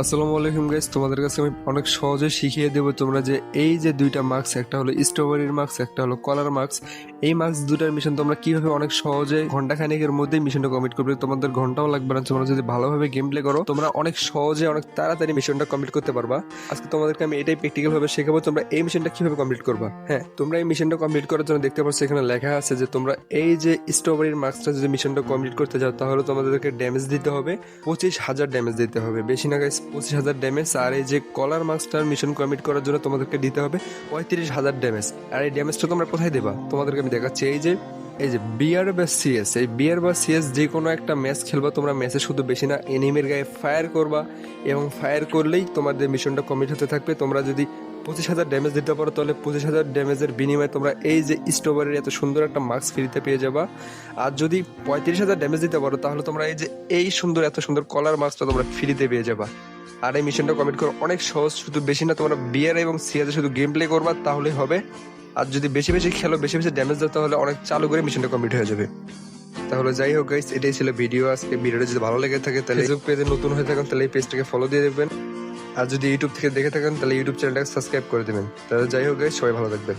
আসসালামু আলাইকুম গাইস, তোমাদের কাছে আমি অনেক সহজে শিখিয়ে দেবো তোমরা যে এই যে দুইটা মার্কস, একটা হলো স্ট্রবেরির মার্কস, একটা হলো কলার মার্কস। এই মার্কস দুটার মিশন তোমরা কিভাবে অনেক সহজে ঘন্টা খানেকের মধ্যেই মিশনটা কমপ্লিট করবে। তোমাদের ঘন্টাও লাগবে না, তোমরা যদি ভালোভাবে গেম প্লে করো তোমরা অনেক সহজে অনেক তাড়াতাড়ি মিশনটা কমপ্লিট করতে পারবা। আজকে তোমাদেরকে আমি এটাই প্র্যাকটিক্যাল ভাবে শেখাবো তোমরা এই মিশনটা কিভাবে কমপ্লিট করবা। হ্যাঁ, তোমরা এই মিশনটা কমপ্লিট করার জন্য দেখতে পাচ্ছ এখানে লেখা আছে যে তোমরা এই যে স্ট্রবেরির মার্কসটা যদি মিশনটা কমপ্লিট করতে যাও তাহলে তোমাদেরকে ড্যামেজ দিতে হবে 25,000 ড্যামেজ দিতে হবে, বেশি না গাইস, 25,000 ড্যামেজ। আর এই যে কলার মার্কসটার মিশন কমপ্লিট করার জন্য তোমাদেরকে দিতে হবে 35,000 ড্যামেজ। আর এই ড্যামেজটা তোমরা কোথায় দেবা তোমাদেরকে আমি দেখাচ্ছি। এই যে বিআর বা সিএস, এই বিআর বা সিএস যে কোনো একটা ম্যাচ খেলবা তোমরা। ম্যাচে শুধু বেশি না, এনিমির গায়ে ফায়ার করবা এবং ফায়ার করলেই তোমাদের মিশনটা কমপ্লিট হতে থাকবে। তোমরা যদি 25,000 ড্যামেজ দিতে পারো তাহলে 25,000 ড্যামেজের বিনিময়ে তোমরা এই যে স্ট্রবেরির এত সুন্দর একটা মার্কস ফ্রিতে পেয়ে যাবা। আর যদি 35,000 ড্যামেজ দিতে পারো তাহলে তোমরা এই যে এই সুন্দর এত সুন্দর কলার মার্কসটা তোমরা ফ্রিতে পেয়ে যাবা। আর এই মিশনটা কমপ্লিট করা অনেক সহজ, শুধু বেশি না, তোমরা বিয়ার এবং সিয়াজে শুধু গেম প্লে করবা তাহলেই হবে। আর যদি বেশি বেশি খেলো, বেশি বেশি ড্যামেজ দাও তাহলে অনেক চালু করে মিশনটা কমপ্লিট হয়ে যাবে। তাহলে যাই হোক গাইস, এটাই ছিল ভিডিও। আজকে ভিডিওটা যদি ভালো লেগে থাকে তাহলে ফেসবুক পেজে নতুন হয়ে থাকেন তাহলে এই পেজটাকে ফলো দিয়ে দেবেন। আর যদি ইউটিউব থেকে দেখে থাকেন তাহলে ইউটিউব চ্যানেলটাকে সাবস্ক্রাইব করে দেবেন। তাহলে যাই হোক গাইস, সবাই ভালো থাকবেন।